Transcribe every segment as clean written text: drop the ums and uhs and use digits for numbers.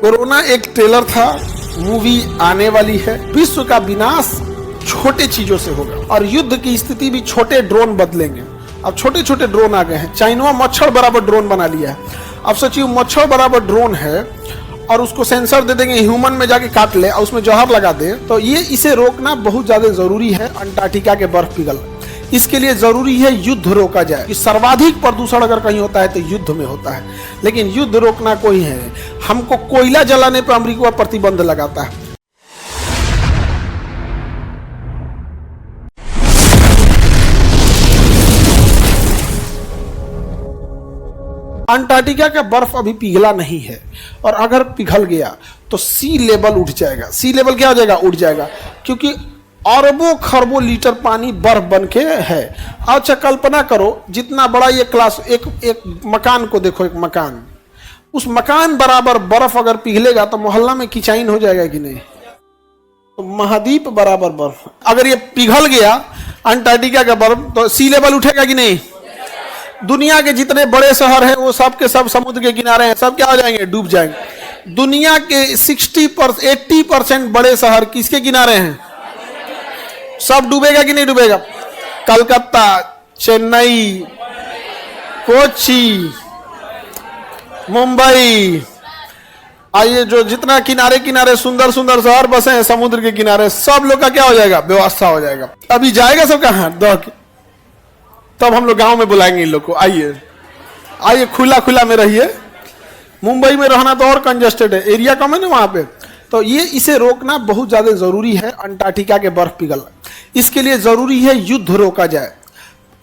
Corona एक trailer था, movie आने वाली है। विश्व का विनाश छोटे चीजों से होगा और युद्ध की स्थिति भी छोटे ड्रोन बदलेंगे। अब छोटे छोटे ड्रोन आ गए हैं। चाइना मच्छर बराबर ड्रोन बना लिया है। अब सोचिए मच्छर बराबर ड्रोन है और उसको सेंसर दे देंगे, ह्यूमन में जाके काट ले और उसमें जहर लगा दे, तो ये इसे रोकना बहुत ज्यादा जरूरी है। अंटार्कटिका के बर्फ पिघल, इसके लिए जरूरी है युद्ध रोका जाए। कि सर्वाधिक प्रदूषण अगर कहीं होता है तो युद्ध में होता है, लेकिन युद्ध रोकना कोई है। हमको कोयला जलाने पर अमेरिका प्रतिबंध लगाता है। अंटार्कटिका का बर्फ अभी पिघला नहीं है और अगर पिघल गया तो सी लेवल उठ जाएगा। सी लेवल क्या हो जाएगा? उठ जाएगा, क्योंकि अरबों खरबों लीटर पानी बर्फ बन के है। अच्छा कल्पना करो, जितना बड़ा ये क्लास, एक मकान को देखो, एक मकान, उस मकान बराबर बर्फ अगर पिघलेगा तो मोहल्ला में किचाइन हो जाएगा कि नहीं? तो महाद्वीप बराबर बर्फ अगर ये पिघल गया अंटार्कटिका का बर्फ, तो सी लेवल उठेगा कि नहीं? दुनिया के जितने बड़े शहर हैं वो सब के सब समुद्र के किनारे हैं, सब क्या हो जाएंगे? डूब जाएंगे। दुनिया के 80% बड़े शहर किसके किनारे हैं? सब डूबेगा कि नहीं डूबेगा? कलकत्ता, चेन्नई, कोच्चि, मुंबई, आइए जो जितना किनारे किनारे सुंदर सुंदर शहर बसे हैं समुद्र के किनारे, सब लोग का क्या हो जाएगा? व्यवस्था हो जाएगा। अभी जाएगा सब कहां? तब हम लोग गांव में बुलाएंगे इन लोग को। आइए आइए, खुला खुला में रहिए। मुंबई में रहना तो और कंजेस्टेड है, एरिया कम है ना वहां पे। तो ये इसे रोकना बहुत ज्यादा जरूरी है। अंटार्कटिका के बर्फ पिघल, इसके लिए जरूरी है युद्ध रोका जाए।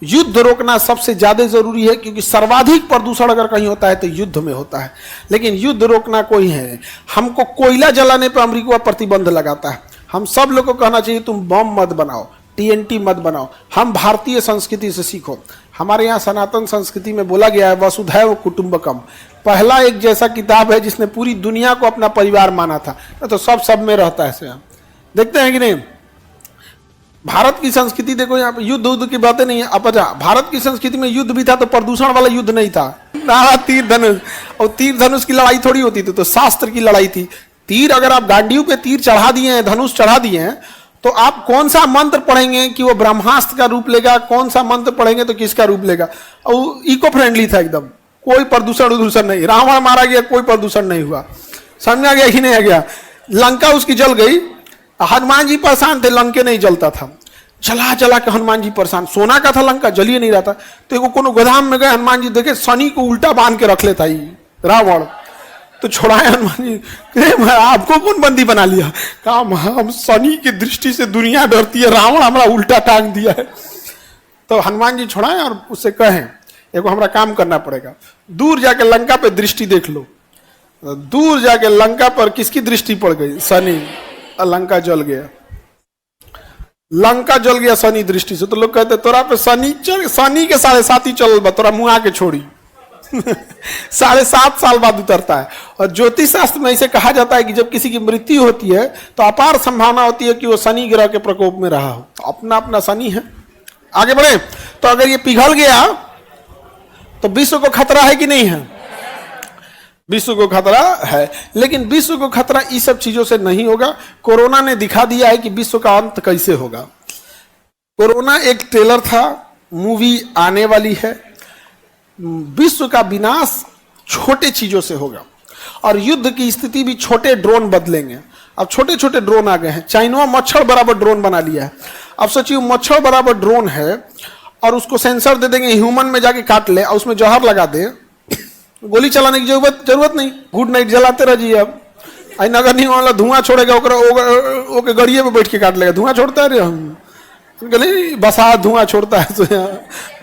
युद्ध रोकना सबसे ज्यादा जरूरी है, क्योंकि सर्वाधिक प्रदूषण अगर कहीं होता है तो युद्ध में होता है, लेकिन युद्ध रोकना कोई है। हमको कोयला जलाने पर अमेरिका प्रतिबंध लगाता है। हम सब लोग को कहना चाहिए तुम बम मत बनाओ, TNT मत बनाओ, हम भारतीय संस्कृति से सीखो। हमारे यहाँ सनातन संस्कृति में बोला गया है वसुधैव कुटुंबकम। पहला एक जैसा किताब है जिसने पूरी दुनिया को अपना परिवार माना था, तो सब में रहता है से। देखते हैं कि नहीं? भारत की संस्कृति देखो, यहाँ पे युद्ध की बातें नहीं है। अब भारत की संस्कृति में युद्ध भी था तो प्रदूषण वाला युद्ध नहीं था। तीर धनुष, और तीर धनुष की लड़ाई थोड़ी होती थी, तो शास्त्र की लड़ाई थी। तीर अगर आप गांडीव पे तीर चढ़ा दिए हैं, धनुष चढ़ा दिए हैं, तो आप कौन सा मंत्र पढ़ेंगे कि वो ब्रह्मास्त्र का रूप लेगा, कौन सा मंत्र पढ़ेंगे तो किसका रूप लेगा। और इको फ्रेंडली था एकदम, कोई प्रदूषण नहीं। रावण मारा गया, कोई प्रदूषण नहीं हुआ। समझा गया कि नहीं आ गया? लंका उसकी जल गई, हनुमान जी परेशान थे, लंके नहीं जलता था। चला के हनुमान जी परेशान, सोना का था लंका, जल ही नहीं रहा था। तो एगो कोनो गोदाम में गए, हनुमान जी देखे शनि को उल्टा बांध के रख लेता ही रावण, तो छोड़ाए हनुमान जी। आपको कौन बंदी बना लिया? कहा हम शनि की दृष्टि से दुनिया डरती है, रावण हमारा उल्टा टांग दिया है। तो हनुमान जी छोड़ाए और उससे कहें एगो हमरा काम करना पड़ेगा, दूर जाके लंका पे दृष्टि देख लो। दूर जाके लंका पर किसकी दृष्टि पड़ गई? शनि। लंका जल गया, लंका जल गया शनि दृष्टि से। तो लोग कहते तोरा पे शनि के 7.5 ही चल बा, तोरा मुँह के छोड़ी 7.5 साल बाद उतरता है। और ज्योतिष शास्त्र में इसे कहा जाता है कि जब किसी की मृत्यु होती है तो अपार संभावना होती है कि वो शनि ग्रह के प्रकोप में रहा हो। अपना अपना शनि है। आगे बढ़े तो अगर ये पिघल गया तो विश्व को खतरा है कि नहीं है? विश्व को खतरा है, लेकिन विश्व को खतरा इस सब चीजों से नहीं होगा। कोरोना ने दिखा दिया है कि विश्व का अंत कैसे होगा। कोरोना एक ट्रेलर था, मूवी आने वाली है। विश्व का विनाश छोटे चीजों से होगा और युद्ध की स्थिति भी छोटे ड्रोन बदलेंगे। अब छोटे छोटे ड्रोन आ गए हैं। चाइना मच्छर बराबर ड्रोन बना लिया है। अब सोचिए मच्छर बराबर ड्रोन है और उसको सेंसर दे देंगे, ह्यूमन में जाके काट ले और उसमें जहर लगा दे, गोली चलाने की जरूरत नहीं। गुड नाइट जलाते रहिए। अब आई नगर नहीं वाला धुआं छोड़ेगा, ओके गड़िए पे बैठ के काट लेगा। धुआं छोड़ता है रे, हम गली बसा धुआं छोड़ता है तो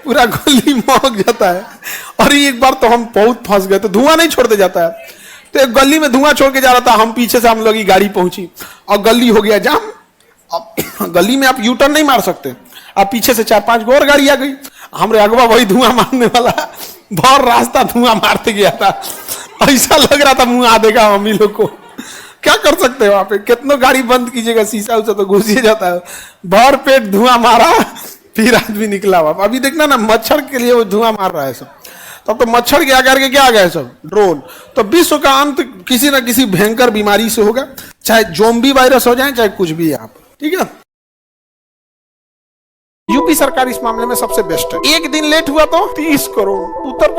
पूरा गली महक जाता है। और एक बार तो हम बहुत फंस गए, तो धुआं नहीं छोड़ते जाता है, तो एक गली में धुआं छोड़ के जा रहा था, हम पीछे से हम लोग की गाड़ी पहुंची और गली हो गया जाम। अब गली में आप यू टर्न नहीं मार सकते, अब पीछे से 4-5 और गाड़ी आ गई। हमरे अगवा वही धुआं मारने वाला भर रास्ता धुआं मारते गया था। ऐसा लग रहा था मुंह आ देगा मम्मी लोग को। क्या कर सकते हो? वहां पे कितनों गाड़ी बंद कीजिएगा, शीशा उसा तो घुस ही जाता है। भर पेट धुआं मारा, फिर आदमी निकला। अभी देखना ना, मच्छर के लिए वो धुआं मार रहा है सब। तब तो मच्छर के आकार के क्या आ गए सब, ड्रोन। तो विश्व का अंत किसी न किसी भयंकर बीमारी से होगा, चाहे ज़ोंबी वायरस हो जाए, चाहे कुछ भी यहाँ पर, ठीक है। यूपी सरकार इस मामले में सबसे बेस्ट है। एक दिन लेट हुआ तो 30 करोड़, उत्तर